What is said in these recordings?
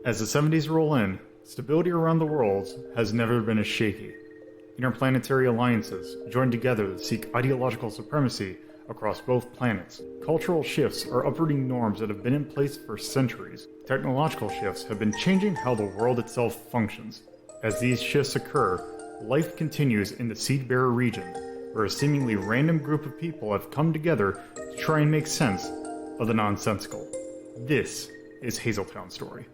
As the 70s roll in, stability around the world has never been as shaky. Interplanetary alliances join together to seek ideological supremacy across both planets. Cultural shifts are uprooting norms that have been in place for centuries. Technological shifts have been changing how the world itself functions. As these shifts occur, life continues in the Seedbearer region, where a seemingly random group of people have come together to try and make sense of the nonsensical. This is Hazeltown's story.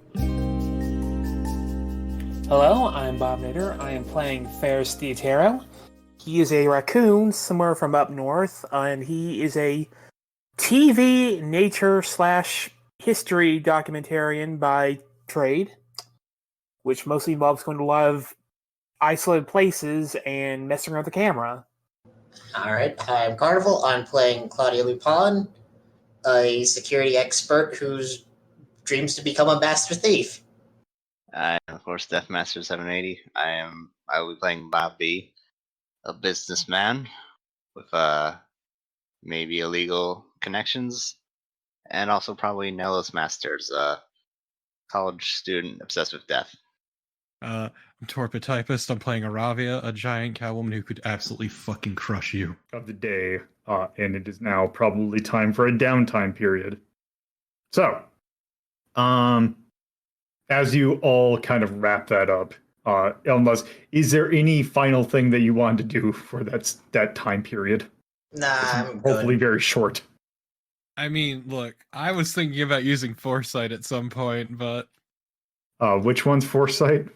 Hello, I'm Bobinator. I am playing Ferrus D'Oterro. He is a raccoon somewhere from up north, and he is a TV nature / history documentarian by trade, which mostly involves going to a lot of isolated places and messing around with the camera. Alright, I'm Carnival. I'm playing Claudia Lupin, a security expert who dreams to become a master thief. I am, of course, Deathmaster780. I will be playing Bob B, a businessman with maybe illegal connections, and also probably Nellis Masters, a college student obsessed with death. I'm TorpidTypist. I'm playing Iravia, a giant cow woman who could absolutely fucking crush you. Of the day, and it is now probably time for a downtime period. So, as you all kind of wrap that up, is there any final thing that you want to do for that time period? Nah, I'm hopefully good. very short. I mean, look, I was thinking about using Foresight at some point, but Which one's Foresight?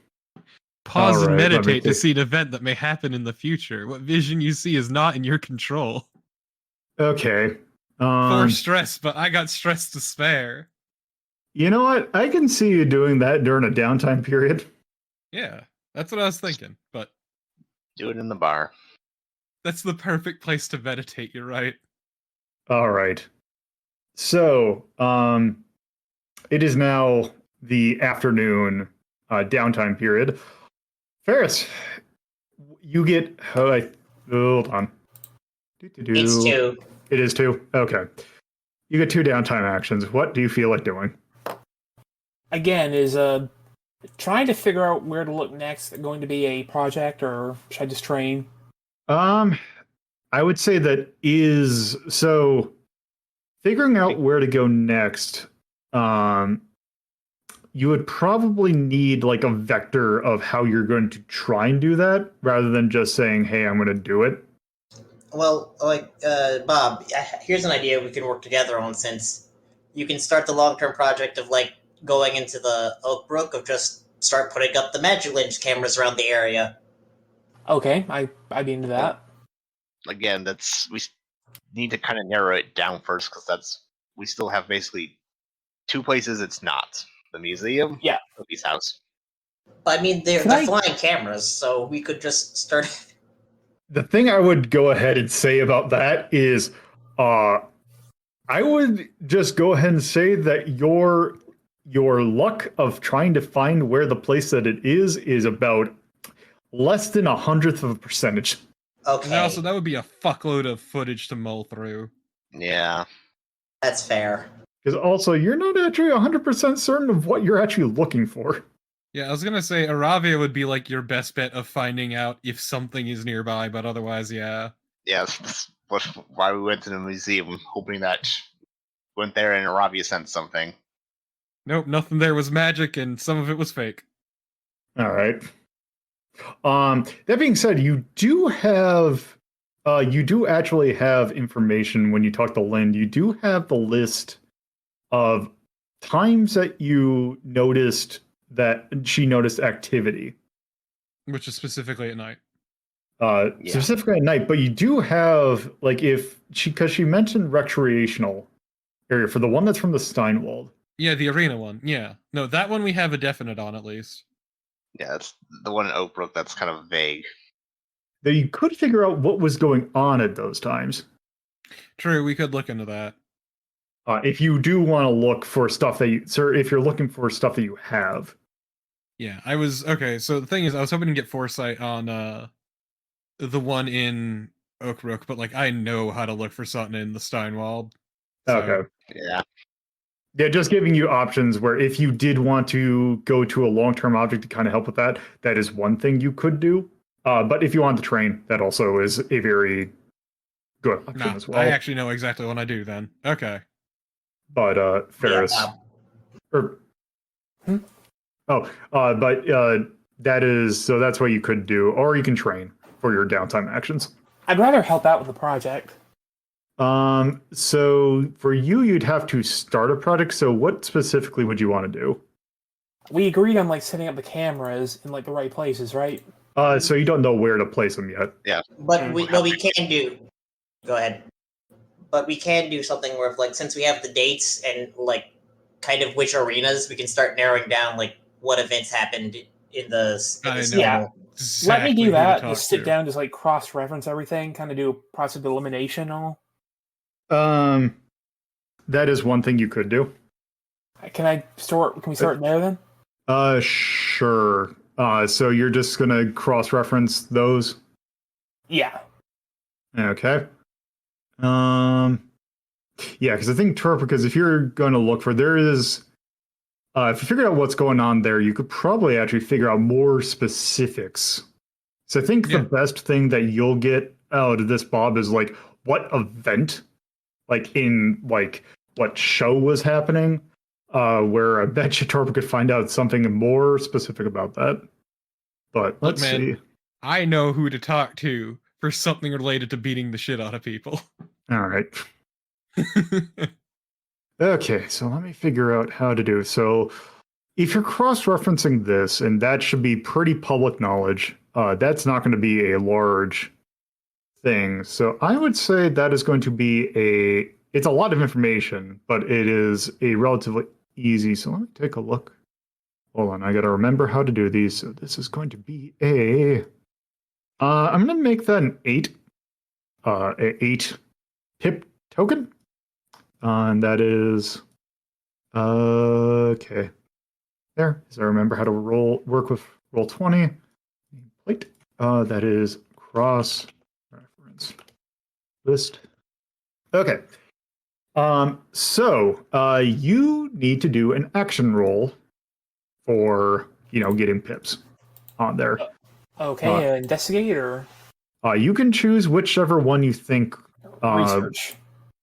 pause and Alright, let me meditate to think. see an event that may happen in the future. What vision you see is not in your control. Okay. For stress, but I got stress to spare. You know what? I can see you doing that during a downtime period. Yeah, that's what I was thinking, but Do it in the bar. that's the perfect place to meditate, you're right. All right. So, it is now the afternoon downtime period. Ferrus, you get... hold on. It's 2. It is 2? Okay. You get 2 downtime actions. What do you feel like doing? Again, is trying to figure out where to look next going to be a project, or should I just train? I would say that is... So, figuring out where to go next, you would probably need like a vector of how you're going to try and do that, rather than just saying, hey, I'm going to do it. Well, Bob, here's an idea we can work together on, since you can start the long-term project of, going into the Oak Brook, of just start putting up the magic lens cameras around the area. Okay, I'd be into that. Again, we need to kind of narrow it down first, because we still have basically 2 places it's not. The museum, Yeah. Cookie house. I mean, they're flying cameras, so we could just start... The thing I would go ahead and say about that is, I would just go ahead and say that your luck of trying to find where the place that it is about less than 1/100 of a percentage. Okay, And also, that would be a fuckload of footage to mull through. Yeah. that's fair. Because also, you're not actually 100% certain of what you're actually looking for. Yeah, I was gonna say Iravia would be like your best bet of finding out if something is nearby, but otherwise, yeah. Yeah, that's why we went to the museum, hoping that went there and Iravia sent something. Nope, nothing there was magic, and some of it was fake. All right. That being said, you do actually have information when you talk to Lind. You do have the list of times that you noticed that she noticed activity. Which is specifically at night. Specifically at night, but you do have, because she mentioned recreational area for the one that's from the Steinwald. Yeah, the arena one, yeah. No, that one we have a definite on, at least. Yeah, it's the one in Oakbrook that's kind of vague. Though you could figure out what was going on at those times. True, we could look into that. If you do want to look for stuff if you're looking for stuff that you have. Yeah, okay, so the thing is, I was hoping to get Foresight on the one in Oakbrook, but I know how to look for something in the Steinwald. So. Okay. Yeah. They're just giving you options where if you did want to go to a long-term object to kind of help with that, that is one thing you could do. But if you want to train, that also is a very good option Nah, as well. I actually know exactly what I do then. Okay. But Ferrus, Yeah, or Hmm? that is so that's what you could do, or you can train for your downtime actions. I'd rather help out with the project. So for you, you'd have to start a project. So what specifically would you want to do? We agreed on like setting up the cameras in like the right places, right? So you don't know where to place them yet. but we can do. Go ahead. But we can do something where, like, since we have the dates and like kind of which arenas, we can start narrowing down like what events happened in the I know. schedule. Exactly Let me do who to that. talk Just sit to. down, just like cross-reference everything, kind of do a process of elimination. And all. That is one thing you could do. Can we start there then? Sure. So you're just gonna cross-reference those. Yeah. Okay. Yeah, because I think because if you're going to look for, there is, if you figure out what's going on there, you could probably actually figure out more specifics. So I think the best thing that you'll get out of this, Bob, is like what event, like in like what show was happening, where I bet you Torpid could find out something more specific about that. But let's see. I know who to talk to for something related to beating the shit out of people. All right. Okay, so let me figure out how to do. So if you're cross-referencing this, and that should be pretty public knowledge, that's not going to be a large thing. So I would say that is going to be it's a lot of information, but it is a relatively easy. So let me take a look. Hold on, I got to remember how to do these. So this is going to be I'm going to make that an 8 pip token. And that is okay. There, as I remember how to work with roll 20. Plate. That is cross reference list. Okay. So you need to do an action roll for getting pips on there. Okay, investigate or You can choose whichever one you think. research.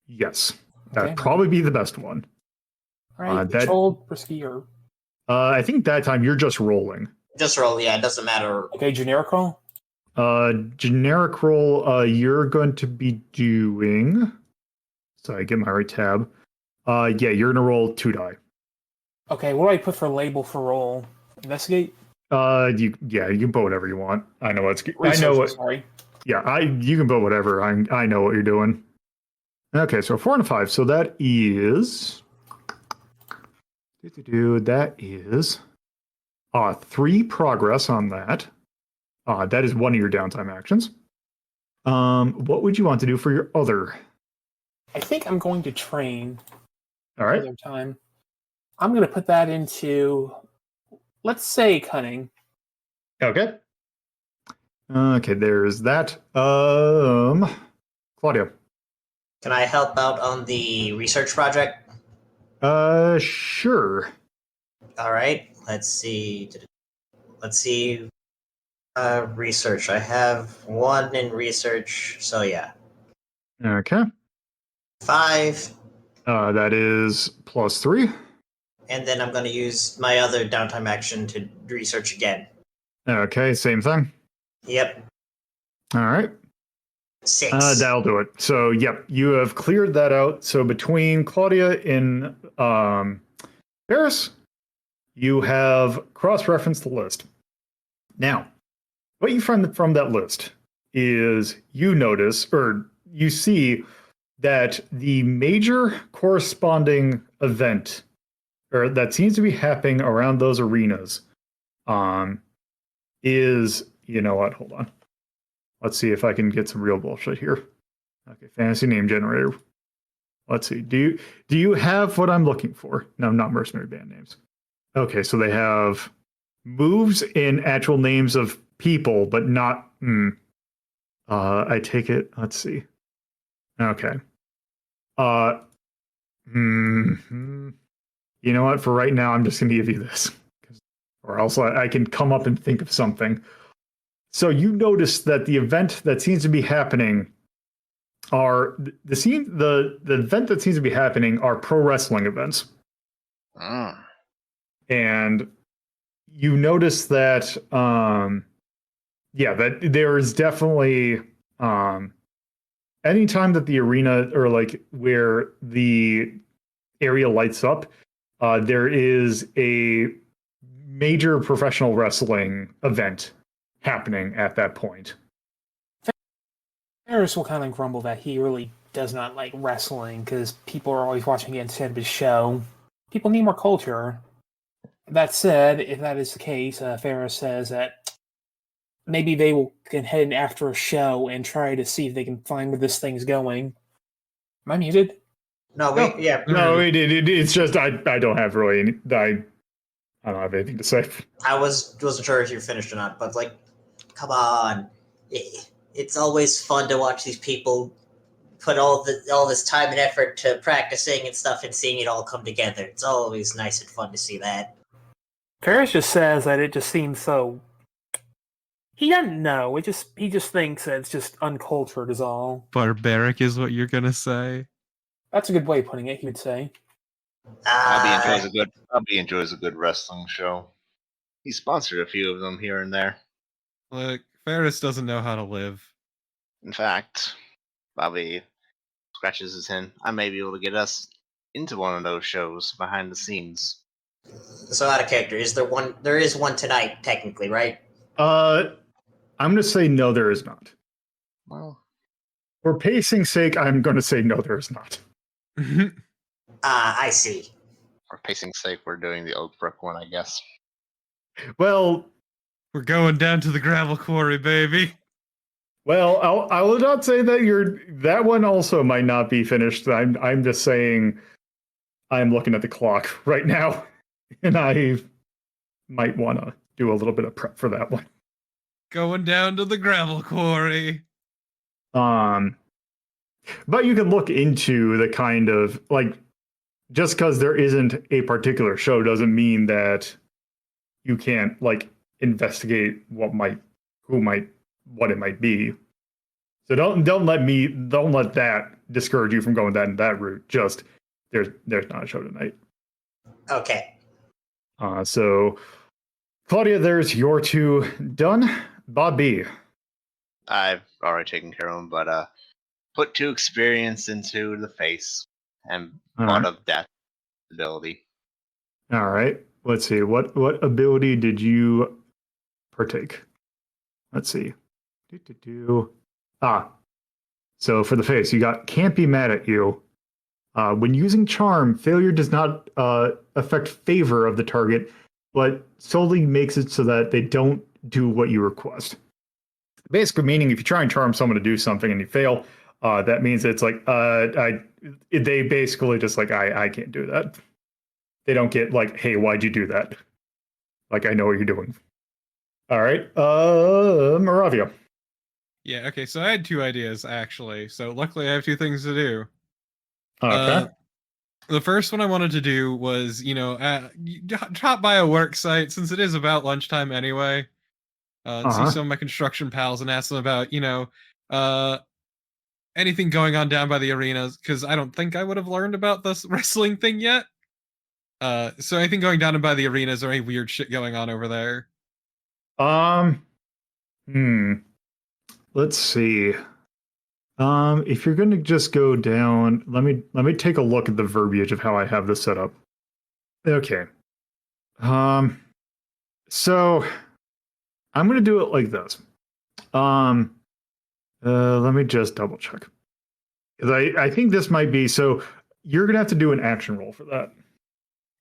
Yes, Okay. that'd probably be the best one. All right, that- controlled, risky, or I think that time you're just rolling. Just roll, yeah. It doesn't matter. okay, generic roll. Generic roll, you're going to be doing. So I get my right tab. Yeah, you're gonna roll 2 die. Okay, what do I put for label for roll? Investigate. You can put whatever you want. I know what's. Research, I know what. Sorry. Yeah, you can put whatever. I know what you're doing. Okay, so 4 and a 5. So that is. That is 3 progress on that. That is one of your downtime actions. What would you want to do for your other? I think I'm going to train. All right. Other time. I'm going to put that into, let's say, cunning. Okay. Okay, there's that. Claudia. Can I help out on the research project? Sure. All right. Let's see. Research. I have 1 in research, so yeah. Okay. 5, That is +3. and then I'm going to use my other downtime action to research again. Okay, same thing. Yep. All right. 6. That'll do it. So, yep, you have cleared that out. So between Claudia and Ferrus, you have cross-referenced the list. Now, what you find from that list is you notice, or you see, that the major corresponding event, or that seems to be happening around those arenas, is, you know what, hold on. Let's see if I can get some real bullshit here. Okay, fantasy name generator. Let's see. Do you have what I'm looking for? No, not mercenary band names. Okay, so they have moves in actual names of people, but not. I take it. Let's see. Okay. You know what? For right now, I'm just going to give you this. Or else I can come up and think of something. So you notice that the event that seems to be happening the event that seems to be happening are pro wrestling events. And you notice that that there is definitely anytime that the arena or like where the area lights up, there is a major professional wrestling event happening at that point. Ferrus will kind of grumble that he really does not like wrestling because people are always watching it instead of his show. People need more culture. That said, if that is the case, Ferrus says that maybe they can head in after a show and try to see if they can find where this thing's going. Am I muted? No, it's just I don't have really any, I don't have anything to say. I wasn't sure if you finished or not, but like, come on, it's always fun to watch these people put all this time and effort to practicing and stuff and seeing it all come together. It's always nice and fun to see that. Ferrus just says that it just seems so. He doesn't know. He just thinks that it's just uncultured is all. Barbaric is what you're gonna say. That's a good way of putting it. He would say. Bobby enjoys a good wrestling show. He sponsored a few of them here and there. Look, Ferrus doesn't know how to live. In fact, Bobby scratches his head. I may be able to get us into one of those shows behind the scenes. So out of character, is there one? There is one tonight, technically, right? I'm going to say no, there is not. Well, for pacing's sake, I'm going to say no, there is not. I see. For pacing's sake, we're doing the Oak Brook one, I guess. Well, we're going down to the gravel quarry, baby. Well, I will not say that that one also might not be finished. I'm just saying I'm looking at the clock right now, and I might want to do a little bit of prep for that one. Going down to the gravel quarry. But you can look into the kind of like, just because there isn't a particular show doesn't mean that you can't like investigate what it might be. So don't let that discourage you from going that route. Just there's not a show tonight. Okay. So Claudia, there's your two done. Bob B. I've already taken care of them, but put 2 experience into the face and part of death ability. All right. Let's see. What ability did you partake? Let's see. So for the face, you got can't be mad at you. When using charm, failure does not affect favor of the target, but solely makes it so that they don't do what you request. Basically meaning if you try and charm someone to do something and you fail, that means it's like they basically just like I can't do that. They don't get like, hey, why'd you do that? Like I know what you're doing. All right, Iravia. Yeah, okay, so I had 2 ideas, actually. So luckily I have 2 things to do. Okay. The first one I wanted to do was, drop by a work site, since it is about lunchtime anyway. See some of my construction pals and ask them about, anything going on down by the arenas, because I don't think I would have learned about this wrestling thing yet. So anything going down by the arenas or any weird shit going on over there? Let's see. If you're going to just go down, let me take a look at the verbiage of how I have this set up. Okay. So I'm going to do it like this. Let me just double check. I think this might be, so you're going to have to do an action roll for that.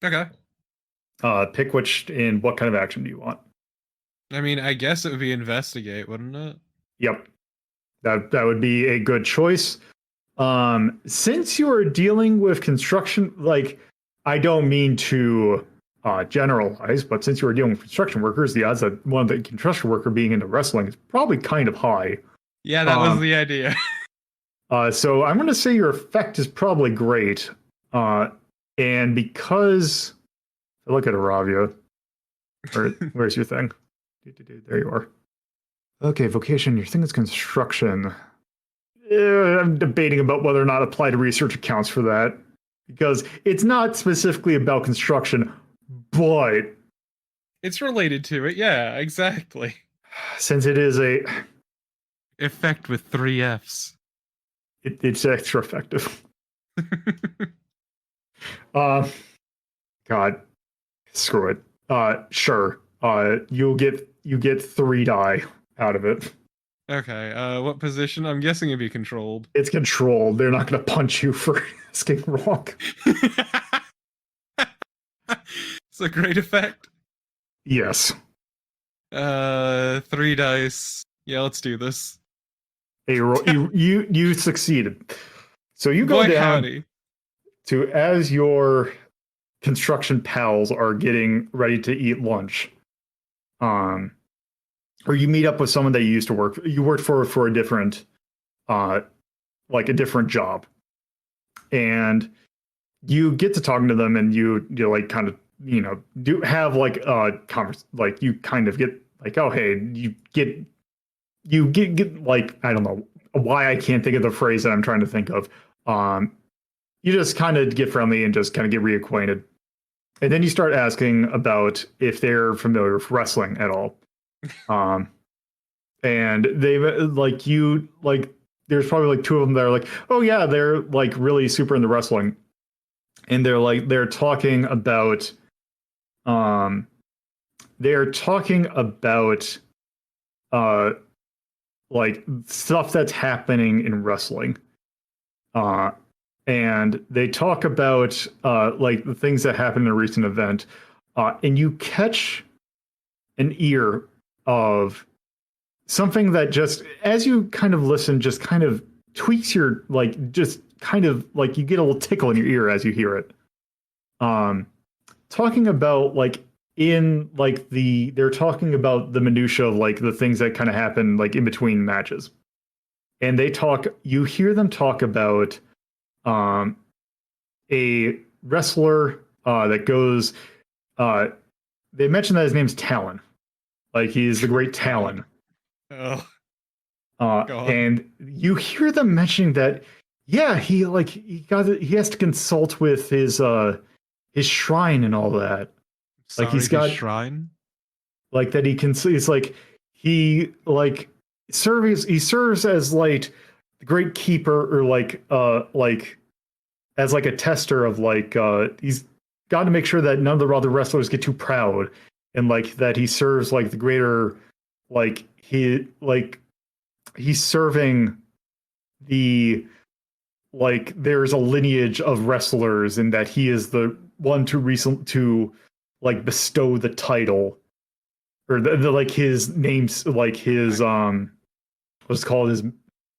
Okay. Pick what kind of action do you want? I mean, I guess it would be investigate, wouldn't it? Yep. That would be a good choice. Since you are dealing with construction, like, I don't mean to generalize, but since you are dealing with construction workers, the odds that one of the construction worker being into wrestling is probably kind of high. Yeah, that was the idea. So I'm going to say your effect is probably great. And because look at Iravia, where's your thing? There you are. Okay, vocation. Your thing is construction. I'm debating about whether or not applied research accounts for that, because it's not specifically about construction, but It's related to it. Yeah, exactly. since it is a Effect with 3 Fs. it's extra effective. God, screw it. Sure. You get 3 die out of it. Okay, what position? I'm guessing it'd be controlled. It's controlled. They're not going to punch you for asking wrong. It's a great effect. Yes. 3 dice. Yeah, let's do this. You succeeded. So you go Boy, down howdy. to as your construction pals are getting ready to eat lunch. Or you meet up with someone that you used to work. You worked for a different, like a different job, and you get to talking to them, and you like kind of do have like a like you kind of get like, oh hey, you get like, I don't know why I can't think of the phrase that I'm trying to think of. You just kind of get friendly and just kind of get reacquainted, and then you start asking about if they're familiar with wrestling at all. And they like you like there's probably like 2 of them that are like, oh yeah, they're like really super into wrestling, and they're talking about like stuff that's happening in wrestling, and they talk about like the things that happened in a recent event, and you catch an ear of something that just, as you kind of listen, just kind of tweaks your, like, just kind of like you get a little tickle in your ear as you hear it. Talking about like they're talking about the minutia of like the things that kind of happen like in between matches. And you hear them talk about a wrestler that goes, they mentioned that his name's Talon. Like he's the great Talon. Oh. And you hear them mentioning that, yeah, he has to consult with his shrine and all that. Sorry, like he's got shrine. Like that he can see. It's like he serves as like the great keeper, or like as like a tester of like he's got to make sure that none of the other wrestlers get too proud, and like that he serves like the greater, like he's serving the, like there's a lineage of wrestlers, and that he is the one to like bestow the title, or the like his name's like his what's called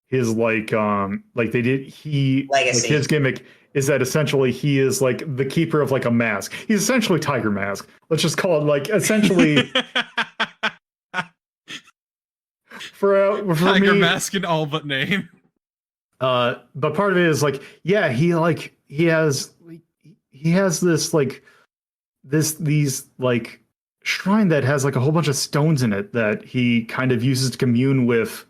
his like they did he legacy. Like his gimmick is that essentially he is like the keeper of like a mask. He's essentially Tiger Mask. Let's just call it like essentially for Tiger me, Mask in all but name. but part of it is like, yeah, he has this like these like shrine that has like a whole bunch of stones in it that he kind of uses to commune with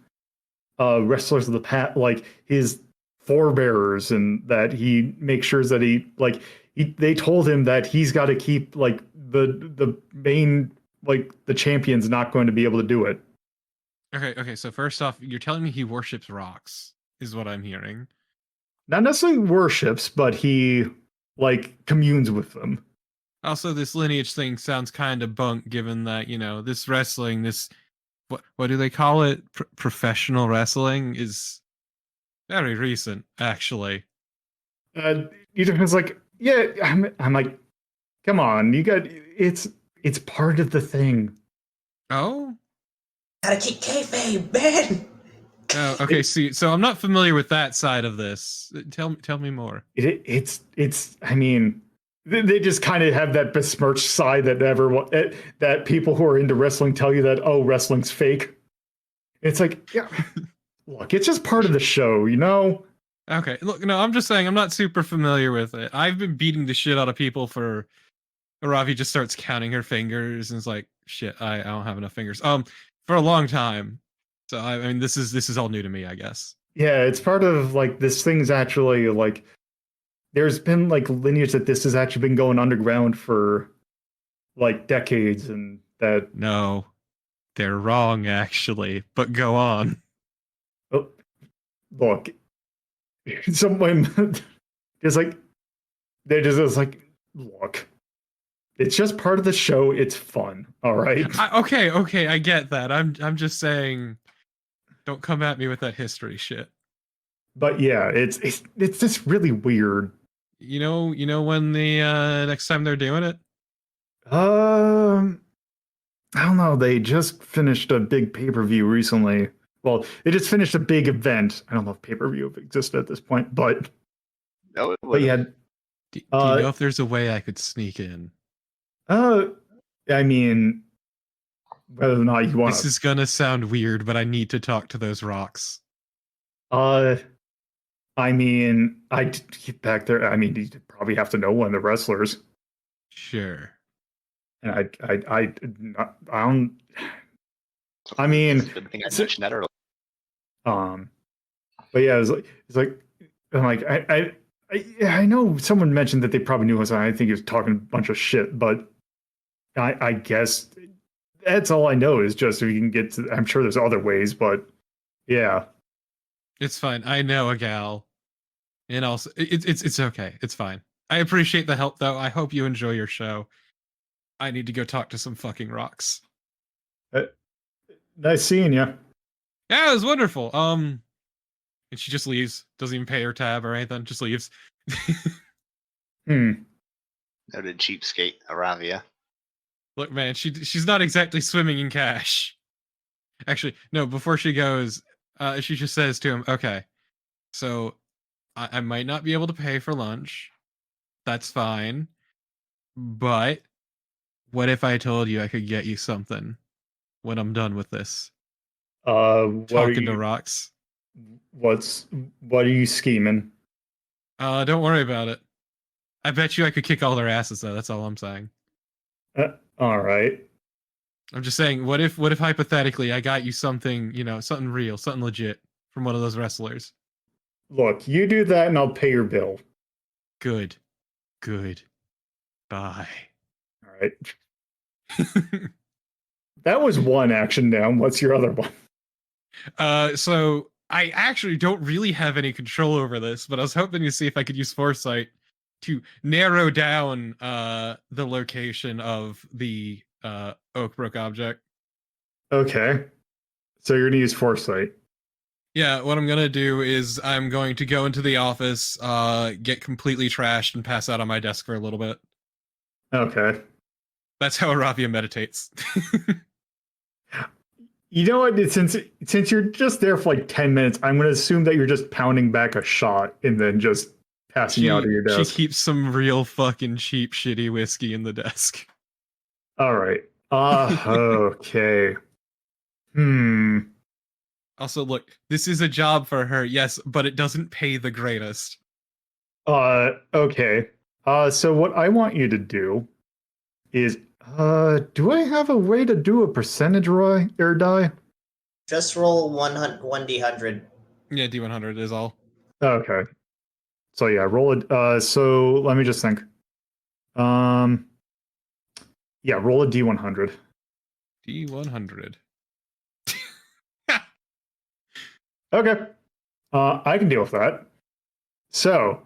wrestlers of the past, like his forebearers, and that he makes sure that they told him that he's got to keep like the main, like the champion's not going to be able to do it. Okay, so first off, you're telling me he worships rocks, is what I'm hearing. Not necessarily worships, but he like communes with them. Also, this lineage thing sounds kind of bunk, given that, this wrestling, this, what do they call it? Professional wrestling is very recent, actually. It's like, yeah, I'm like, come on, it's part of the thing. Oh? Gotta keep kayfabe, man. Oh, okay. See, so I'm not familiar with that side of this. Tell me more. It's. I mean, they just kind of have that besmirched side that people who are into wrestling tell you that, oh, wrestling's fake. It's like, yeah, look, it's just part of the show, Okay, look, no, I'm just saying I'm not super familiar with it. I've been beating the shit out of people for. Ravi just starts counting her fingers and is like, "Shit, I don't have enough fingers." For a long time. So I mean, this is all new to me, I guess. Yeah, it's part of like this thing's actually like there's been like lineage that this has actually been going underground for like decades, and that No, they're wrong, actually. But go on. oh, look, someone is like they're just like look. It's just part of the show. It's fun. All right. Okay, I get that. I'm just saying, don't come at me with that history shit. But yeah, it's just really weird. You know when the next time they're doing it? Um, I don't know. They just finished a big pay-per-view recently. Well, they just finished a big event. I don't know if pay-per-view existed at this point, but No, it but would. yeah. Do you know if there's a way I could sneak in? I mean, whether or not you want This is gonna sound weird, but I need to talk to those rocks. I mean, I get back there. I mean, you probably have to know one of the wrestlers, Sure. and I don't. I mean, It's a good thing I mentioned that earlier. but yeah, it's like I'm like I know someone mentioned that they probably knew us, and I think he was talking a bunch of shit, but I guess that's all I know is just if you can get to. I'm sure there's other ways, but yeah. It's fine. I know a gal. And also it's okay. It's fine. I appreciate the help though. I hope you enjoy your show. I need to go talk to some fucking rocks. Nice seeing you. Yeah, it was wonderful. And she just leaves. Doesn't even pay her tab or anything. Just leaves. Noted cheapskate, Iravia. Look, man, she's not exactly swimming in cash. Actually, no, before she goes, she just says to him, okay, so I might not be able to pay for lunch. That's fine. But what if I told you I could get you something when I'm done with this? Talking to rocks. What are you scheming? Don't worry about it. I bet you I could kick all their asses though. That's all I'm saying. All right. I'm just saying, what if hypothetically I got you something, something real, something legit from one of those wrestlers? Look, you do that and I'll pay your bill. Good. Bye. All right. That was one action down. What's your other one? So I actually don't really have any control over this, but I was hoping to see if I could use foresight to narrow down the location of the Oakbrook object. Okay. So you're gonna use foresight. Yeah, what I'm gonna do is I'm going to go into the office, get completely trashed, and pass out on my desk for a little bit. Okay. That's how Iravia meditates. You know what? Since you're just there for like 10 minutes, I'm gonna assume that you're just pounding back a shot and then just passing out of your desk. She keeps some real fucking cheap, shitty whiskey in the desk. All right. Okay. Also, look, this is a job for her, yes, but it doesn't pay the greatest. Okay. So what I want you to do is, do I have a way to do a percentage or die? Just roll 1d100. Yeah, D100 is all. Okay. So yeah, roll it. So let me just think. Yeah, roll a D100. D100. Okay. I can deal with that. So,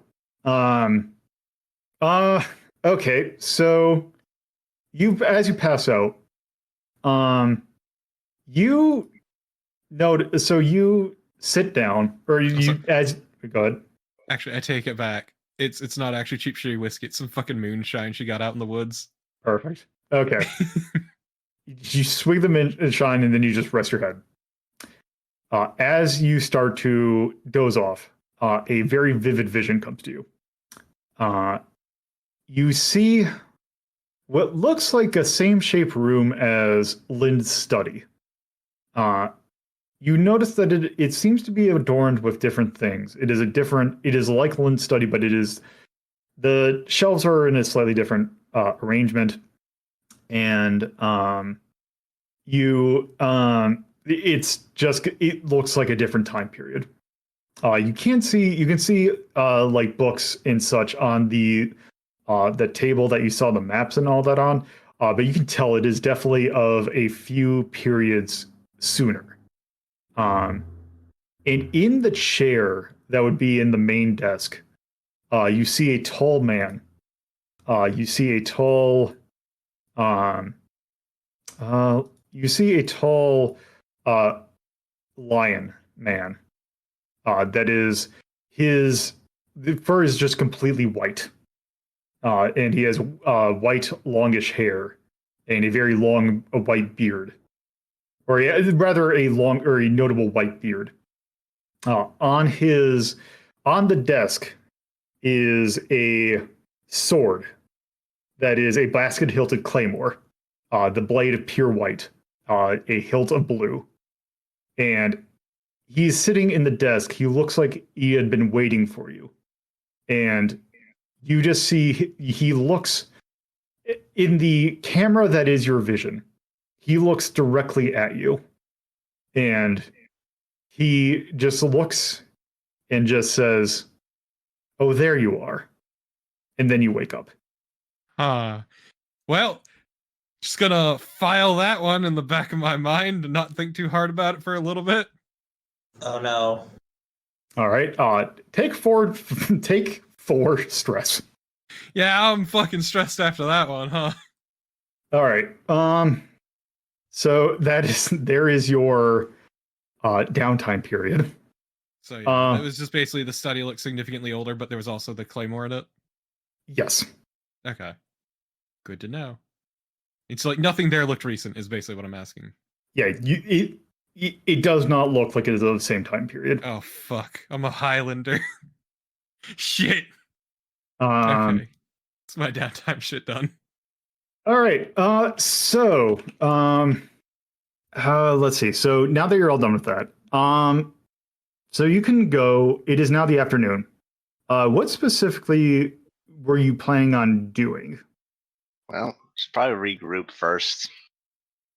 okay. So as you pass out, you notice, so you sit down, or go ahead. Actually, I take it back. It's not actually cheap shitty whiskey. It's some fucking moonshine she got out in the woods. Perfect. Okay. You swig the moonshine and then you just rest your head. As you start to doze off, a very vivid vision comes to you. You see what looks like a same-shaped room as Lynn's study. you notice that it seems to be adorned with different things. It is like Lynn Study, but the shelves are in a slightly different arrangement, and it looks like a different time period. You can see like books and such on the table that you saw the maps and all that on, but you can tell it is definitely of a few periods sooner. And in the chair that would be in the main desk, you see a tall man. You see a tall lion man. That is the fur is just completely white. And he has white longish hair and a very long white beard. Or rather a notable white beard. On the desk is a sword that is a basket-hilted claymore, the blade of pure white, a hilt of blue, and he's sitting in the desk. He looks like he had been waiting for you, and you just see he looks in the camera that is your vision. He looks directly at you, and he just looks and just says, "Oh, there you are." And then you wake up. Well, just gonna file that one in the back of my mind and not think too hard about it for a little bit. Oh no. All right. Take 4 stress. Yeah, I'm fucking stressed after that one, huh? All right. So there is your downtime period. So yeah, it was just basically the study looked significantly older, but there was also the claymore in it. Yes. Okay. Good to know. It's like nothing there looked recent is basically what I'm asking. Yeah, it does not look like it is of the same time period. Oh fuck. I'm a Highlander. Shit. Okay. It's my downtime shit done. All right. Let's see. So now that you're all done with that, so you can go. It is now the afternoon. What specifically were you planning on doing? Well, should probably regroup first.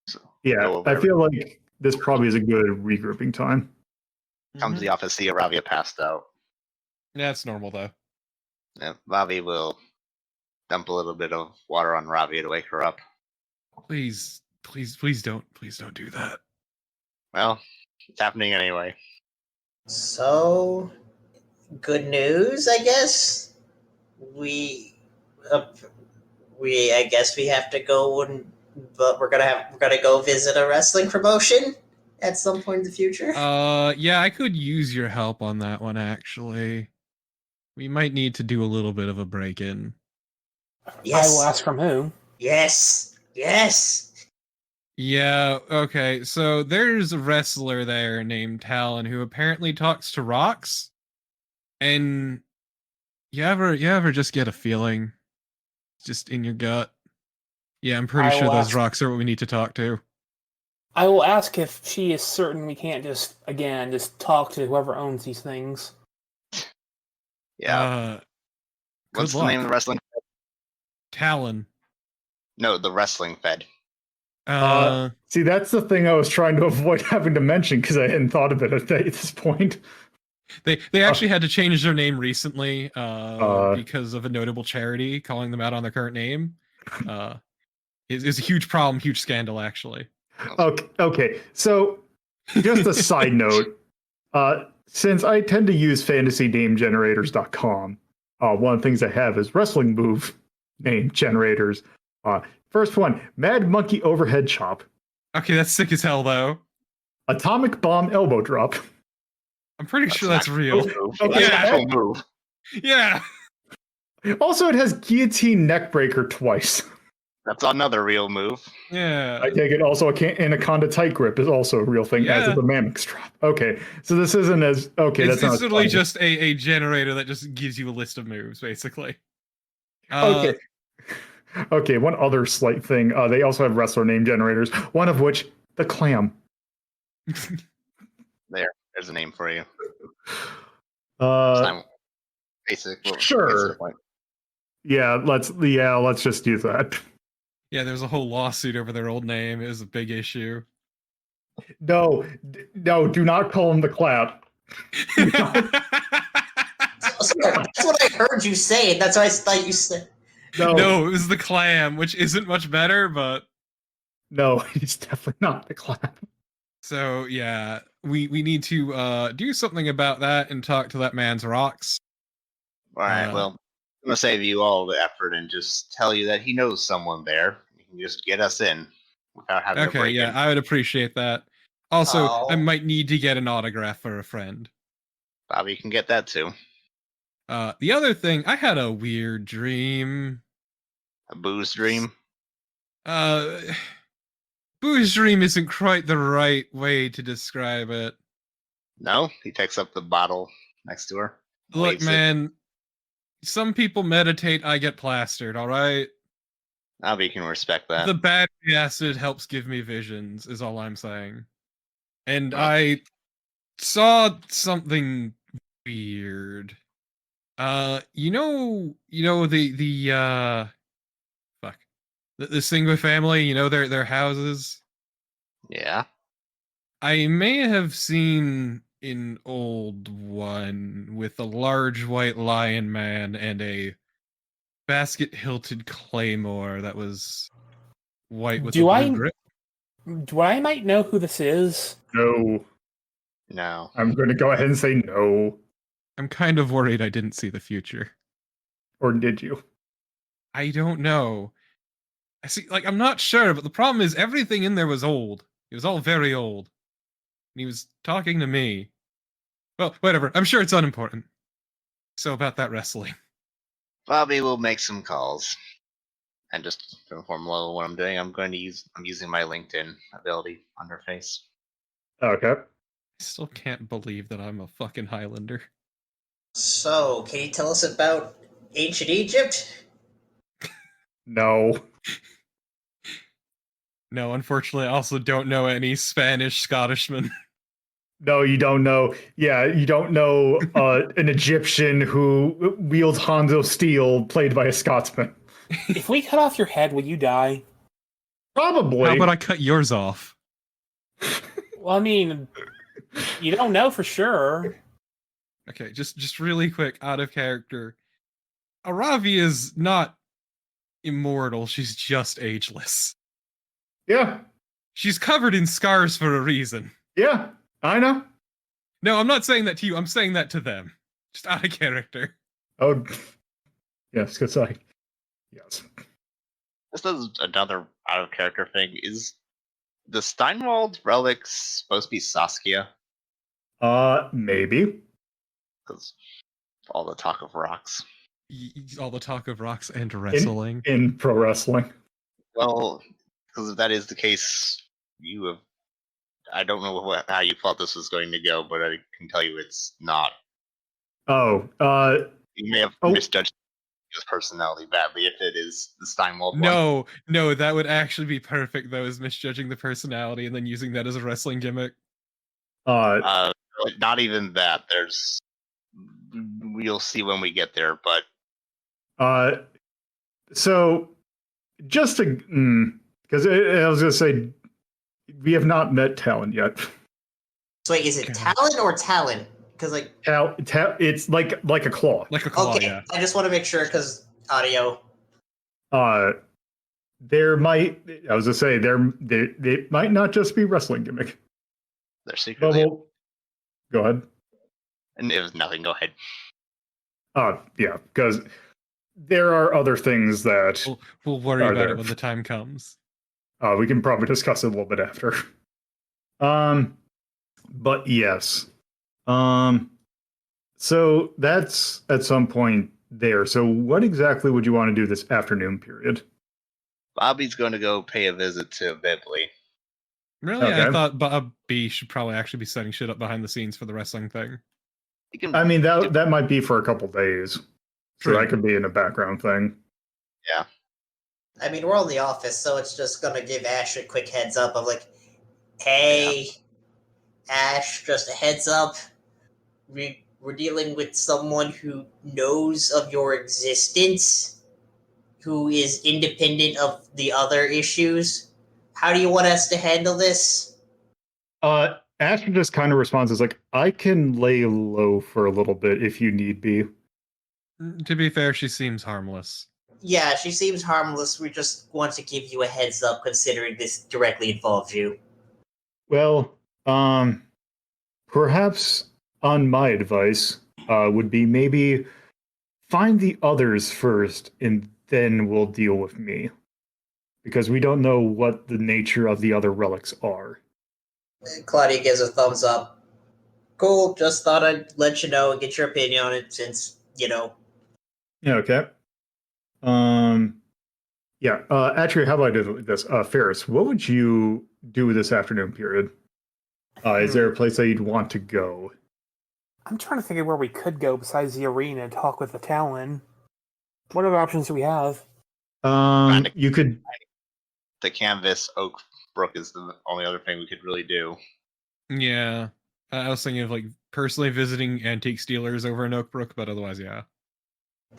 So Yeah, I feel like this probably is a good regrouping time. Come to the office, see Iravia passed out. Yeah, it's normal though. Yeah, Bobby will dump a little bit of water on Ravia to wake her up. Please don't do that. Well, it's happening anyway. So, good news, I guess. I guess we have to go but we're gonna go visit a wrestling promotion at some point in the future. Yeah, I could use your help on that one actually. We might need to do a little bit of a break-in. Yes. I will ask from whom. Yes. Yeah, okay. So there's a wrestler there named Talon who apparently talks to rocks. And you ever just get a feeling just in your gut? Yeah, I'm pretty sure those rocks are what we need to talk to. I will ask if she is certain we can't just talk to whoever owns these things. Yeah. What's the name of the wrestling? Talon. No, the wrestling fed. See, that's the thing I was trying to avoid having to mention because I hadn't thought of it at this point. They actually had to change their name recently because of a notable charity calling them out on their current name. It's a huge problem, huge scandal, actually. Okay. So, just a side note. Since I tend to use fantasynamegenerators.com, one of the things I have is wrestling move name generators. First one, Mad Monkey Overhead Chop. Okay, that's sick as hell, though. Atomic Bomb Elbow Drop. I'm pretty sure that's real. Okay, that's an actual move. Yeah. Also, it has Guillotine Neckbreaker twice. That's another real move. Yeah. I take it also Anaconda Tight Grip is also a real thing, as is the Mammoth Drop. Okay, so this isn't as... Okay, it's not literally just a generator that just gives you a list of moves, basically. Okay, one other slight thing. They also have wrestler name generators, one of which, the Clam. There's a name for you. Uh, Basic. Well, sure. gets to the point. Yeah, let's just use that. Yeah, there's a whole lawsuit over their old name. It was a big issue. No, do not call him the Clap. Sorry, that's what I heard you say, and that's what I thought you said. No, it was the Clam, which isn't much better, but no, it's definitely not the Clap. so yeah, we need to do something about that and talk to that man's rocks. All right. Well, I'm gonna save you all the effort and just tell you that he knows someone there. You can just get us in without having to Okay, break yeah, in. I would appreciate that. Also, I Oh. might need to get an autograph for a friend. Bobby, you can get that too. The other thing, I had a weird dream. A booze dream. Boo's dream isn't quite the right way to describe it. No, he takes up the bottle next to her. Look, waves it. man, some people meditate, I get plastered, alright? Bobby can respect that. The battery acid helps give me visions, is all I'm saying. And Well. I saw something weird. You know the fuck. The single family, you know their houses? Yeah. I may have seen an old one with a large white lion man and a basket hilted claymore that was white with Do a I- blue grip. Do I might know who this is? No, No. I'm going to go ahead and say no. I'm kind of worried I didn't see the future. Or did you? I don't know. I see, like, I'm not sure, but the problem is everything in there was old. It was all very old. And he was talking to me. Well, whatever. I'm sure it's unimportant. So about that wrestling. Bobby will make some calls. And just to inform Lolo what I'm doing, I'm using my LinkedIn ability on her face. Okay. I still can't believe that I'm a fucking Highlander. So, can you tell us about ancient Egypt? No. No, unfortunately, I also don't know any Spanish Scottishmen. No, you don't know. Yeah, you don't know an Egyptian who wields Hanzo steel played by a Scotsman. If we cut off your head, will you die? Probably. How about I cut yours off? Well, I mean, you don't know for sure. Okay, just really quick, out of character. Iravia is not immortal, she's just ageless. Yeah. She's covered in scars for a reason. Yeah. I know. No, I'm not saying that to you, I'm saying that to them. Just out of character. Oh. Yes, because yes. This is another out of character thing. Is the Steinwald relics supposed to be Saskia? Maybe. Because all the talk of rocks. All the talk of rocks and wrestling. In pro wrestling. Well, because if that is the case, you have. I don't know how you thought this was going to go, but I can tell you it's not. Oh, You may have misjudged his personality badly if it is the Steinwald one. No, that would actually be perfect though, is misjudging the personality and then using that as a wrestling gimmick. Not even that. We'll see when we get there, but so just to, because I was gonna say we have not met Talon yet. So wait, is it Talon or Talon? Because like it's like a claw. Like a claw, okay, yeah. I just want to make sure because audio. There might. I was gonna say they might not just be wrestling gimmick. they're secretly. Go ahead. And it was nothing. Go ahead. Yeah, because there are other things that We'll worry are about there. it when the time comes. We can probably discuss it a little bit after. But yes. So that's at some point there. So what exactly would you want to do this afternoon period? Bobby's going to go pay a visit to Bibley. Really? Okay. I thought Bob B should probably actually be setting shit up behind the scenes for the wrestling thing. I mean, that might be for a couple days. So True. that could be in a background thing. Yeah. I mean, we're all in the office, so it's just gonna give Ash a quick heads up of like, hey, Ash, just a heads up. We're dealing with someone who knows of your existence, who is independent of the other issues. How do you want us to handle this? Asher just kind of responds as like, I can lay low for a little bit if you need be. To be fair, she seems harmless. Yeah, she seems harmless. We just want to give you a heads up considering this directly involves you. Well, perhaps on my advice would be maybe find the others first and then we'll deal with me. Because we don't know what the nature of the other relics are. Claudia gives a thumbs up. Cool, just thought I'd let you know and get your opinion on it since, Yeah, okay. Yeah, actually, how about I do this? Ferrus, what would you do this afternoon period? Is there a place that you'd want to go? I'm trying to think of where we could go besides the arena and talk with the Talon. What other options do we have? You could. The canvas Oak Brook is the only other thing we could really do. Yeah. I was thinking of like personally visiting antique dealers over in Oakbrook, but otherwise, yeah.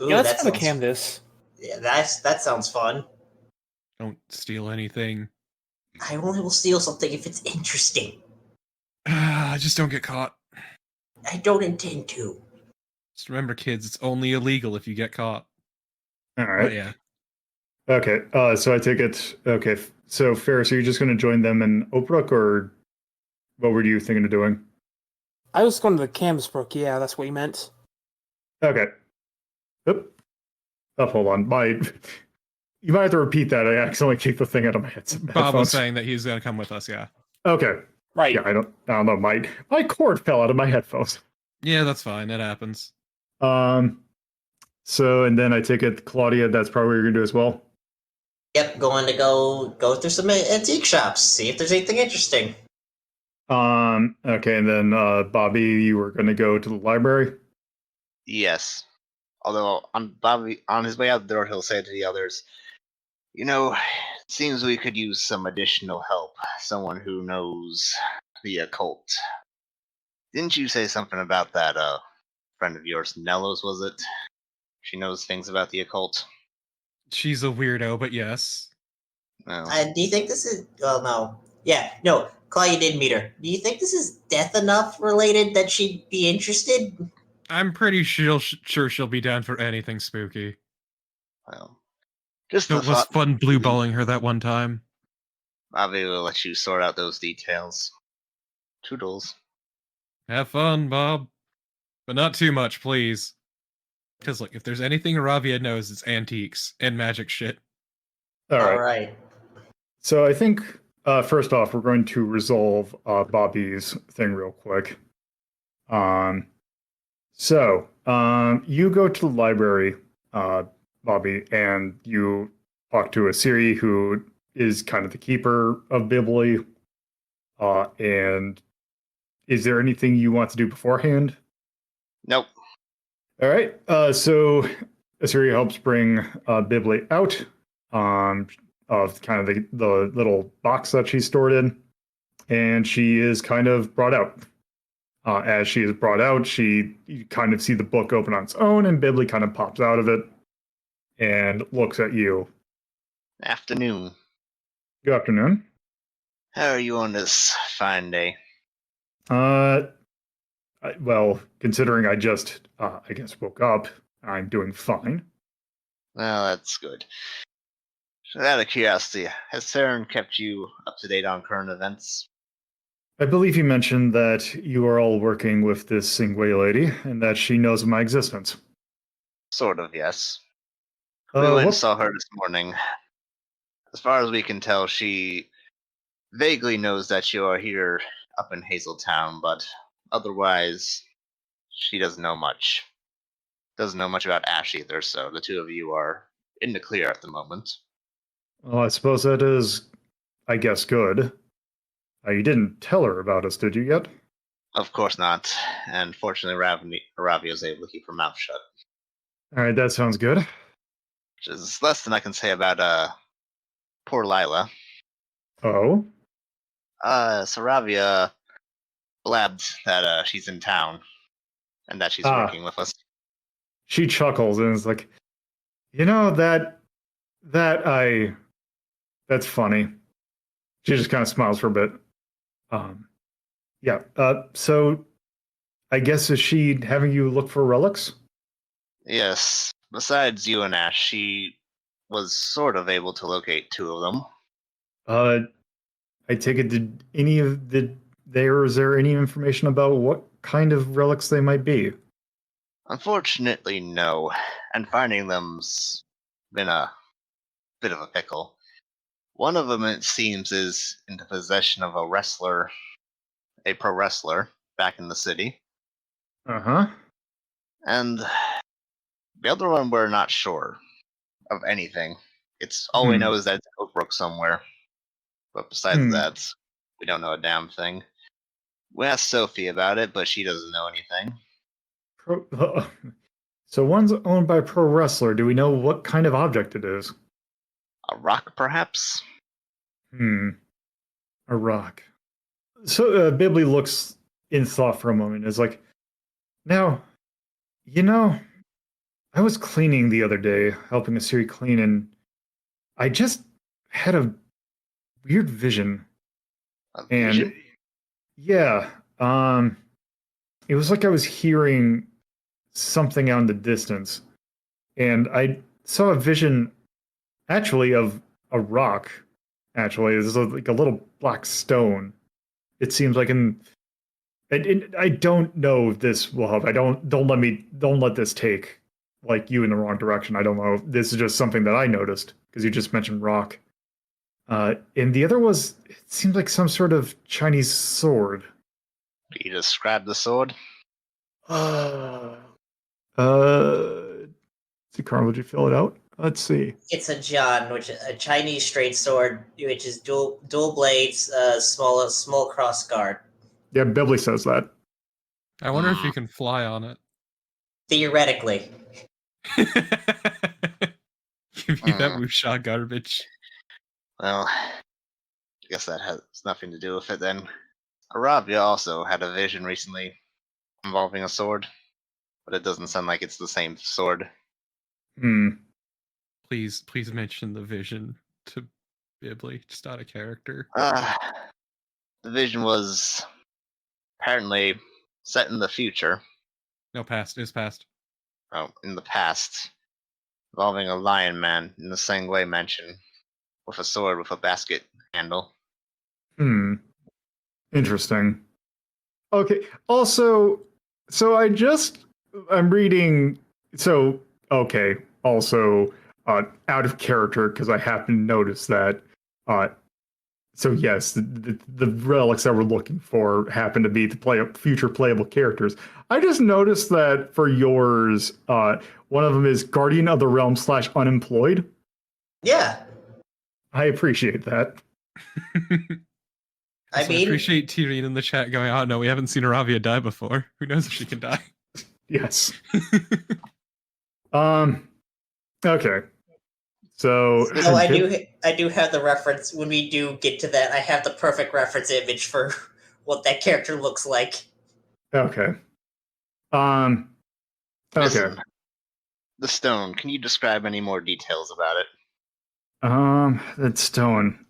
Ooh, Yeah, let's that go to sounds, Canvas. yeah, that sounds fun. Don't steal anything. I only will steal something if it's interesting. Just don't get caught. I don't intend to. Just remember, kids, it's only illegal if you get caught. All right. But yeah. Okay. So I take it. Okay. So Ferrus, are you just going to join them in Oakbrook, or what were you thinking of doing? I was going to the Canvas Brook. Yeah, that's what you meant. Okay. Oop. Oh, hold on. You might have to repeat that. I accidentally kicked the thing out of my headphones. Bob was saying that he's going to come with us, yeah. Okay. Right. Yeah, I don't know. My cord fell out of my headphones. Yeah, that's fine. That happens. So, and then I take it, Claudia, that's probably what you're going to do as well? Yep, going to go through some antique shops, see if there's anything interesting. Okay, and then Bobby, you were going to go to the library? Yes. Although on his way out the door, he'll say to the others, it seems we could use some additional help. Someone who knows the occult. Didn't you say something about that friend of yours, Nellos, was it? She knows things about the occult. She's a weirdo, but yes. No. Do you think this is... Well, no. Yeah, no, Claudia did meet her. Do you think this is death enough related that she'd be interested? I'm pretty sure she'll be down for anything spooky. Well, just It the was thought. fun blue balling her that one time. Bobby will let you sort out those details. Toodles. Have fun, Bob. But not too much, please. Because, look, if there's anything Iravia knows, it's antiques and magic shit. All right. All right. So I think, first off, we're going to resolve Bobby's thing real quick. You go to the library, Bobby, and you talk to Asiri, who is kind of the keeper of Bibli. And is there anything you want to do beforehand? Nope. All right. So Asiri helps bring Bibli out of kind of the little box that she's stored in, and she is kind of brought out. As she is brought out, you kind of see the book open on its own, and Bibli kind of pops out of it and looks at you. Afternoon. Good afternoon. How are you on this fine day? Well, considering I just, I guess, woke up, I'm doing fine. Well, that's good. So out of curiosity, has Saren kept you up to date on current events? I believe you mentioned that you are all working with this Singway lady, and that she knows of my existence. Sort of, yes. We went and saw her this morning. As far as we can tell, she vaguely knows that you are here up in Hazeltown, but otherwise, she doesn't know much. Doesn't know much about Ash either, so the two of you are in the clear at the moment. Well, I suppose that is, I guess, good. You didn't tell her about us, did you yet? Of course not, and fortunately Iravia was able to keep her mouth shut. Alright, that sounds good. Which is less than I can say about poor Lila. Oh? So Iravia blabbed that she's in town and that she's working with us. She chuckles and is like, that's funny. She just kind of smiles for a bit. Yeah. So I guess is she having you look for relics? Yes. Besides you and Ash, she was sort of able to locate 2 of them. I take it, is there any information about what kind of relics they might be? Unfortunately, no. And finding them's been a bit of a pickle. One of them, it seems, is into possession of a pro wrestler, back in the city. Uh-huh. And the other one, we're not sure of anything. It's all we know is that it's Oakbrook somewhere. But besides that, we don't know a damn thing. We asked Sophie about it, but she doesn't know anything. So one's owned by a pro wrestler. Do we know what kind of object it is? A rock, perhaps? A rock. So Bibley looks in thought for a moment. Is like, now, I was cleaning the other day, helping a Siri clean, and I just had a weird vision. A vision? And yeah, it was like I was hearing something out in the distance, and I saw a vision, actually, of a rock. Actually, it's like a little black stone. It seems like I don't know if this will help. Don't let this take like you in the wrong direction. I don't know. This is just something that I noticed because you just mentioned rock. And the other it seems like some sort of Chinese sword. Can you describe the sword? See, Carl, would you fill it out? Let's see. It's a John, which is a Chinese straight sword, which is dual blades, small cross guard. Yeah, Bibley says that. I wonder if you can fly on it. Theoretically. Give me that wuxia garbage. Well, I guess that has nothing to do with it then. Iravia also had a vision recently involving a sword, but it doesn't sound like it's the same sword. Please mention the vision to Bibley, just out of character. The vision was apparently set in the future. No, past. It was past. Oh, in the past, involving a lion man in the Sangwei mansion with a sword with a basket handle. Interesting. Okay. Also, so I'm reading. So okay. Also, out of character because I happen to notice that. So yes, the relics that we're looking for happen to be future playable characters. I just noticed that for yours, one of them is Guardian of the Realm / unemployed. Yeah. I appreciate that. I appreciate Tyreen in the chat going, oh no, we haven't seen Iravia die before. Who knows if she can die? Yes. Okay. So I do have the reference. When we do get to that, I have the perfect reference image for what that character looks like. Okay. Okay. Listen, the stone. Can you describe any more details about it? That stone.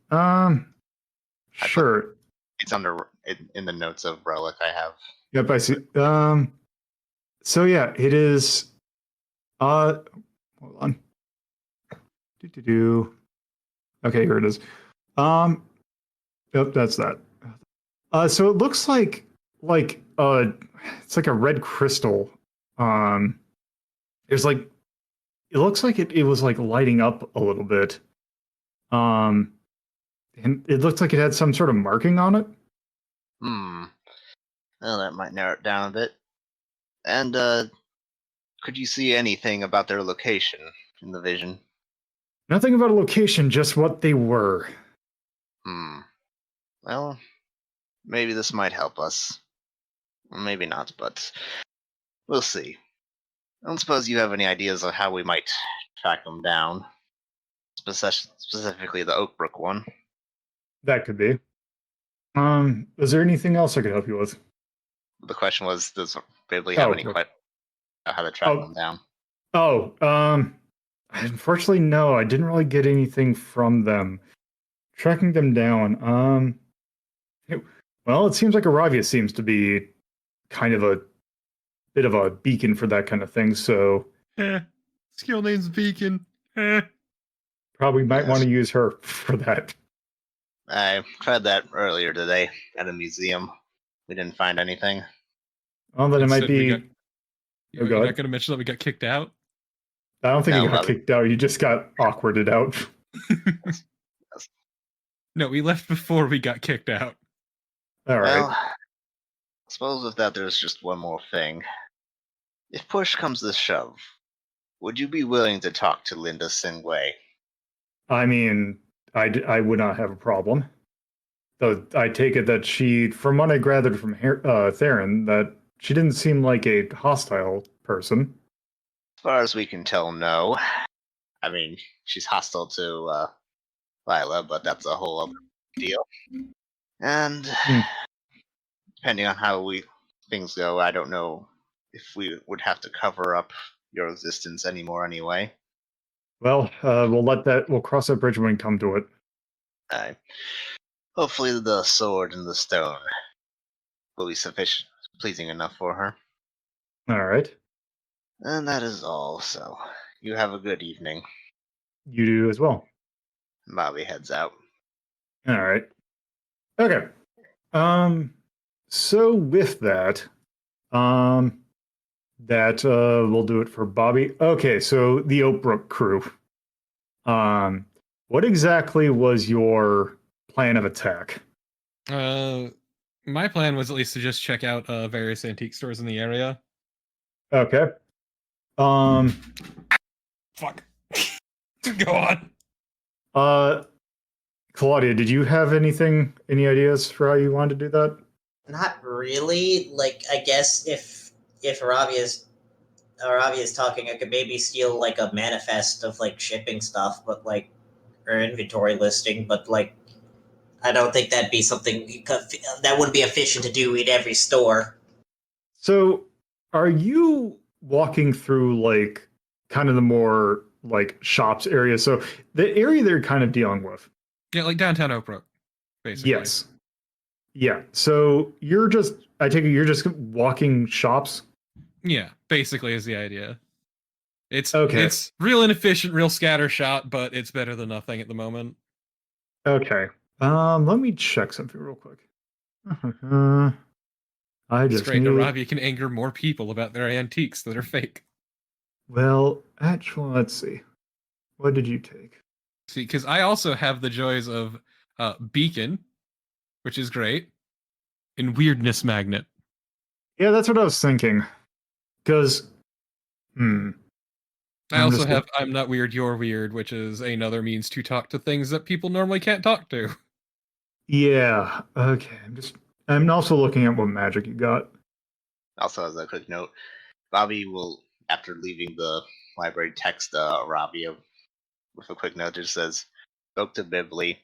Sure. It's in the notes of relic I have. Yep, I see. So yeah, it is. Hold on. Okay, here it is. Yep, that's that. So it looks like it's like a red crystal. There's like, it looks like it was like lighting up a little bit. And it looks like it had some sort of marking on it. Well, that might narrow it down a bit. And could you see anything about their location in the vision? Nothing about a location, just what they were. Well, maybe this might help us. Or maybe not, but we'll see. I don't suppose you have any ideas of how we might track them down. Specifically the Oakbrook one. That could be. Is there anything else I could help you with? The question was, does Bibley Oh, have any look. questions about how to track Oh. them down? Unfortunately, no, I didn't really get anything from them. Tracking them down, well, it seems like Iravia seems to be kind of a bit of a beacon for that kind of thing, so Skill name's Beacon. probably might Yes. want to use her for that. I tried that earlier today at a museum. We didn't find anything. Well, then it might Instead, we be. got- Oh, You're go not ahead. going to mention that we got kicked out? I don't think No, you got Bobby. kicked out. You just got awkwarded out. No, we left before we got kicked out. All right. Well, I suppose with that, there's just one more thing. If push comes to shove, would you be willing to talk to Linda Singway? I mean, I would not have a problem. Though I take it that she, from what I gathered from Theron, that she didn't seem like a hostile person. As far as we can tell, no. I mean, she's hostile to Lila, but that's a whole other deal. And depending on how things go, I don't know if we would have to cover up your existence anymore anyway. Well, we'll cross that bridge when we come to it. Hopefully the sword and the stone will be sufficient, pleasing enough for her. All right. And that is all, so you have a good evening. You do as well. Bobby heads out. All right. Okay. So with that, we'll do it for Bobby. Okay, so the Oakbrook crew. What exactly was your plan of attack? My plan was at least to just check out various antique stores in the area. Okay. Fuck. Go on. Claudia, did you have any ideas for how you wanted to do that? Not really. Like, I guess if Aravia's talking, I could maybe steal like a manifest of like shipping stuff, but like, or inventory listing, but like, I don't think that'd be something that would be efficient to do in every store. So, are you walking through like kind of the more like shops area? So the area they're kind of dealing with. Yeah, like downtown Oakbrook, basically. Yes. Yeah. So I take it you're just walking shops? Yeah, basically is the idea. It's real inefficient, real scattershot, but it's better than nothing at the moment. Okay. Let me check something real quick. It's great. Iravia can anger more people about their antiques that are fake. Well, actually, let's see. What did you take? See, because I also have the joys of Beacon, which is great, and Weirdness Magnet. Yeah, that's what I was thinking. Because, I also have I'm Not Weird, You're Weird, which is another means to talk to things that people normally can't talk to. Yeah, okay. I'm also looking at what magic you got. Also, as a quick note, Bobby will, after leaving the library, text Iravia with a quick note that says, spoke to Bibley,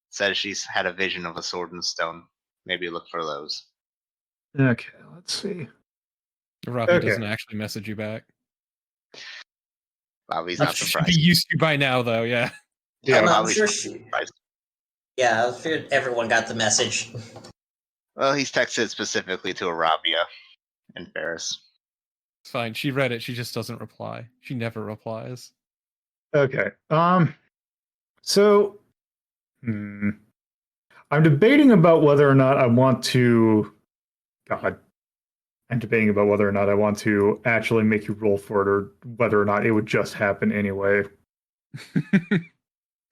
says she's had a vision of a sword and stone. Maybe look for those. Okay, let's see. Iravia doesn't actually message you back. Bobby's not surprised. Should be used to by now, though, yeah. Yeah, I'm Bobby's sure surprised. Yeah, I'm sure everyone got the message. Well, he's texted specifically to Iravia and Ferrus. It's fine. She read it. She just doesn't reply. She never replies. Okay. So, I'm debating about whether or not I want to. God. I'm debating about whether or not I want to actually make you roll for it, or whether or not it would just happen anyway.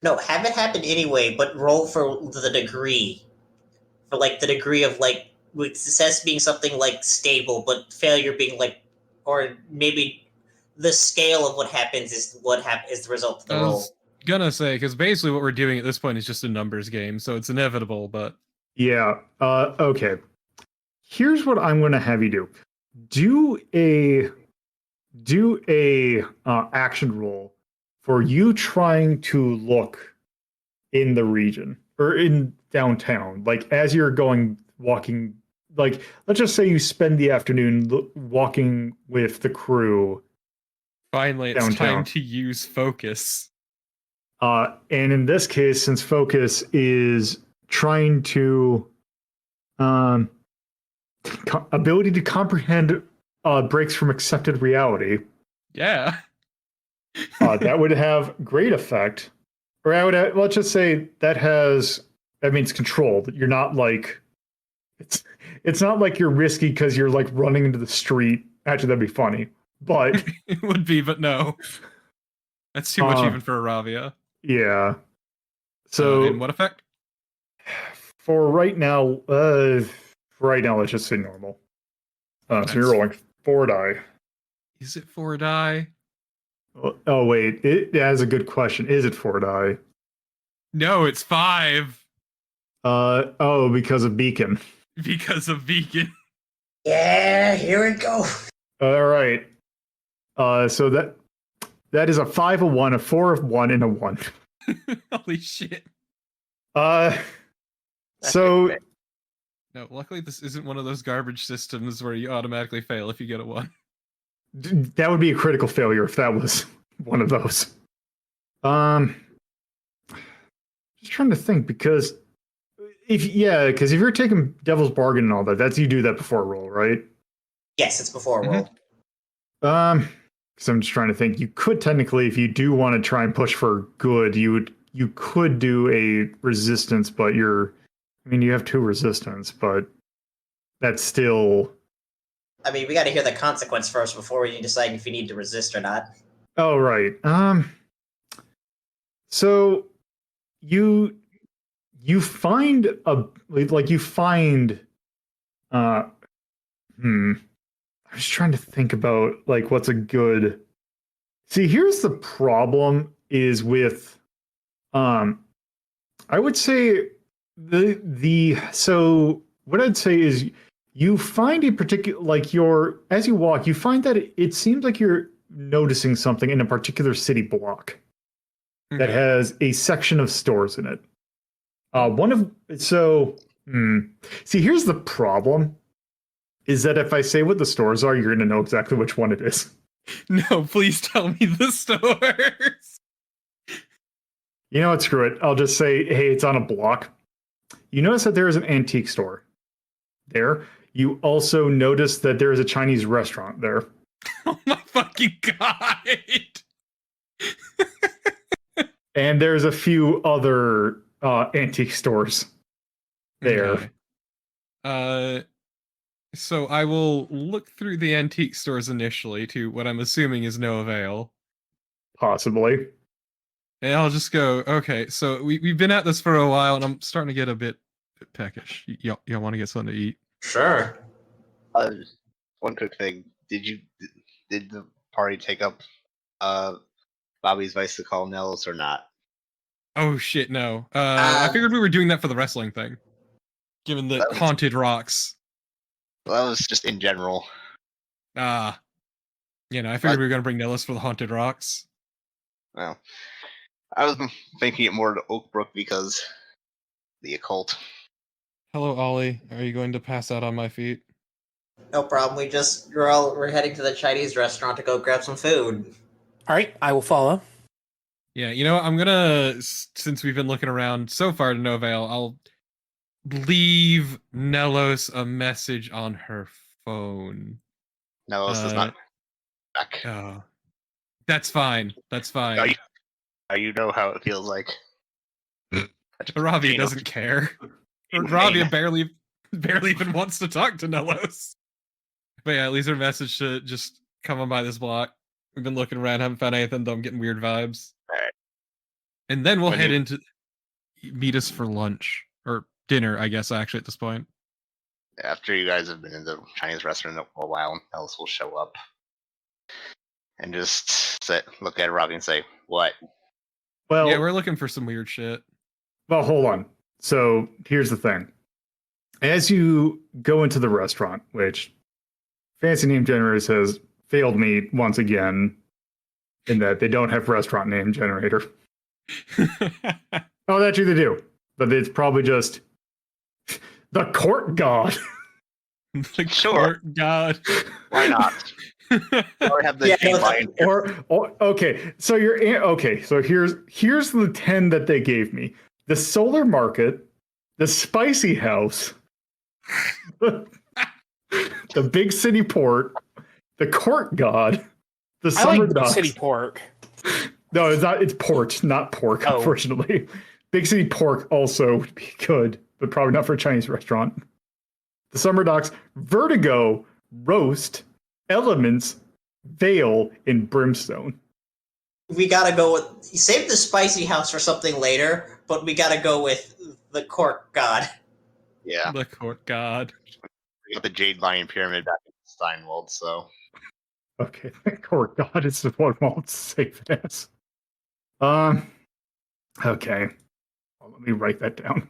No, have it happen anyway, but roll for the degree. For like the degree of like, with success being something like stable, but failure being like, or maybe the scale of what happens is is the result of the roll. Gonna say, because basically what we're doing at this point is just a numbers game, so it's inevitable, but Yeah. Okay. Here's what I'm going to have you do. Do a action roll for you trying to look in the region or in downtown, like as you're walking like, let's just say you spend the afternoon walking with the crew. Finally, it's downtown. time to use focus. And in this case, since focus is trying to ability to comprehend breaks from accepted reality, Yeah. that would have great effect. Or let's just say that means controlled. You're not like it's not like you're risky because you're like running into the street. Actually, that'd be funny, but It would be, but no. That's too much even for Iravia. yeah. So and what effect? for right now, let's just say normal. So you're rolling 4 die. Is it 4 die? Oh wait, it has a good question. Is it 4 die? No, it's 5. Because of beacon. Because of vegan. Yeah, here we go. All right. So that is a 5, a 1, a 4, a 1, and a 1. Holy shit. So No, luckily this isn't one of those garbage systems where you automatically fail if you get a 1. that would be a critical failure if that was one of those. Just trying to think because if you're taking Devil's Bargain and all that, you do that before a roll, right? Yes, it's before a roll. Because I'm just trying to think. You could technically, if you do want to try and push for good, you could do a resistance, but you have 2 resistance, but that's still. I mean, we got to hear the consequence first before we decide if you need to resist or not. Oh right. So you find I'm just trying to think about like what's a good. See, here's the problem is with I would say so what I'd say is you find a particular as you walk, you find that it seems like you're noticing something in a particular city block that has a section of stores in it. See, here's the problem is that if I say what the stores are, you're going to know exactly which one it is. No, please tell me the stores. You know what? Screw it. I'll just say, hey, it's on a block. You notice that there is an antique store there. You also notice that there is a Chinese restaurant there. Oh my fucking god. And there's a few other antique stores there. Okay. So I will look through the antique stores initially to what I'm assuming is no avail. Possibly. And I'll just go, okay, so we've been at this for a while, and I'm starting to get a bit peckish. Y'all want to get something to eat? Sure. One quick thing. Did the party take up Bobby's advice to call Nels or not? Oh shit, no. I figured we were doing that for the wrestling thing. Given the haunted rocks. Well, that was just in general. I figured we were going to bring Nellis for the haunted rocks. Well, I was thinking it more to Oakbrook because the occult. Hello, Ollie. Are you going to pass out on my feet? No problem. We're heading to the Chinese restaurant to go grab some food. All right, I will follow. Yeah, I'm gonna, since we've been looking around so far to no avail, I'll leave Nellos a message on her phone. Nellos is not back. Oh, that's fine. That's fine. You know how it feels like. Iravia doesn't care. Iravia barely even wants to talk to Nellos. But yeah, at least her message to just come on by this block. We've been looking around, haven't found anything, though I'm getting weird vibes. Alright. And then we'll head into meet us for lunch. Or dinner, I guess, actually, at this point. After you guys have been in the Chinese restaurant a while, Nellis will show up. And just look at Robbie and say, what? Well, yeah, we're looking for some weird shit. Well, hold on. So here's the thing. As you go into the restaurant, which Fancy Name Generator has failed me once again, in that they don't have restaurant name generator. Oh, actually they do. But it's probably just the court god. The Sure. court god. Why not? Or have the Yeah, Jade no, Lion. Or okay, so so here's the 10 that they gave me: the Solar Market, the Spicy House, the Big City Port, the Court God, the I Summer like Docks. City Pork. No, it's not. It's port, not pork. Oh. Unfortunately, Big City Pork also would be good, but probably not for a Chinese restaurant. The Summer Docks, Vertigo, Roast, Elements, Veil, and Brimstone. We gotta go with save the spicy house for something later, but we gotta go with the Cork God. Yeah, The court god. we got the Jade Lion Pyramid back in Steinwald, so. Okay, Court God is the one I'll save it as. Okay. Well, let me write that down.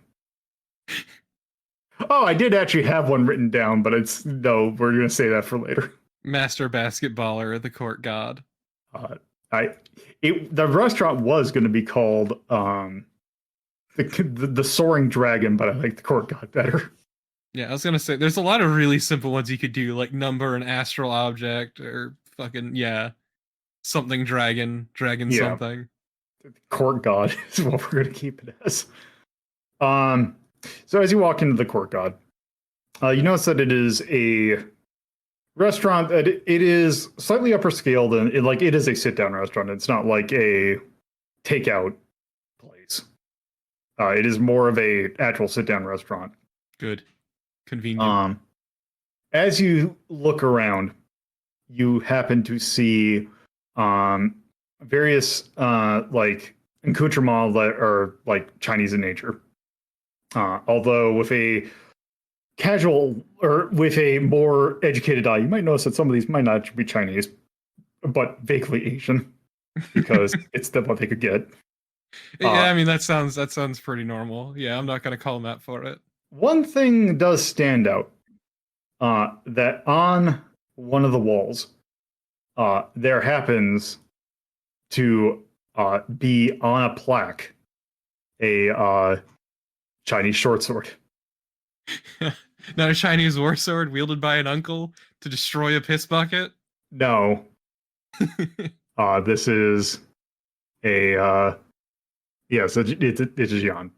Oh, I did actually have one written down, but no, we're gonna say that for later. Master basketballer, the court god. The restaurant was going to be called the Soaring Dragon, but I like the Court God better. Yeah, I was gonna say there's a lot of really simple ones you could do, like number an astral object or fucking something dragon Yeah. something. Court God is what we're going to keep it as. So as you walk into the Court God, you notice that it is a restaurant that it is slightly upper scale than it is a sit down restaurant. It's not like a takeout place. It is more of a actual sit down restaurant. Good. Convenient. As you look around, you happen to see various like accoutrements that are like Chinese in nature. Although with a casual or with a more educated eye, you might notice that some of these might not be Chinese, but vaguely Asian, because it's what they could get. Yeah, I mean that sounds pretty normal. Yeah, I'm not gonna call them out for it. One thing does stand out, that on one of the walls, there happens to be on a plaque a Chinese short sword. Not a Chinese war sword wielded by an uncle to destroy a piss bucket? No. This is a yes, it's a Jan.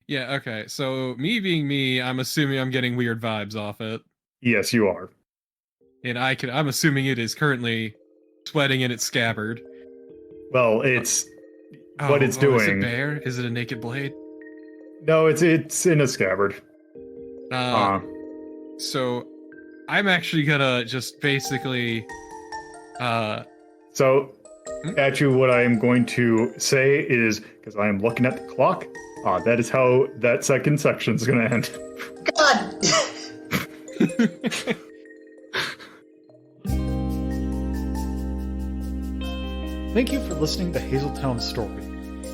Yeah, okay. So me being me, I'm assuming I'm getting weird vibes off it. Yes, you are. And I'm assuming it is currently sweating in its scabbard. Well, it's what it's doing. Is it bare? Is it a naked blade? No, it's in a scabbard. So I'm actually gonna just basically So actually what I am going to say is, because I am looking at the clock, that is how that second section is going to end. God! Thank you for listening to Hazeltown Story.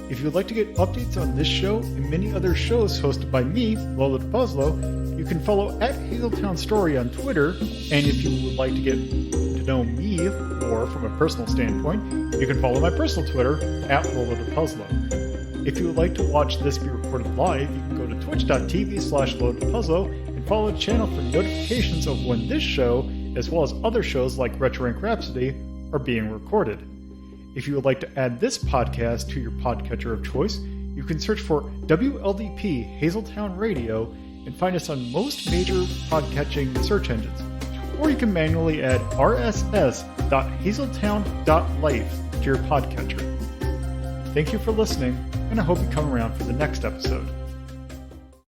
If you would like to get updates on this show and many other shows hosted by me, LoloDePuzlo, you can follow at Hazeltown Story on Twitter, and if you would like to get to know me more from a personal standpoint, you can follow my personal Twitter at LoloDePuzlo. If you would like to watch this be recorded live, you can go to twitch.tv/LoloDePuzlo and follow the channel for notifications of when this show, as well as other shows like Retro Rank Rhapsody, are being recorded. If you would like to add this podcast to your podcatcher of choice, you can search for WLDP Hazeltown Radio and find us on most major podcatching search engines. Or you can manually add rss.hazeltown.life to your podcatcher. Thank you for listening, and I hope you come around for the next episode.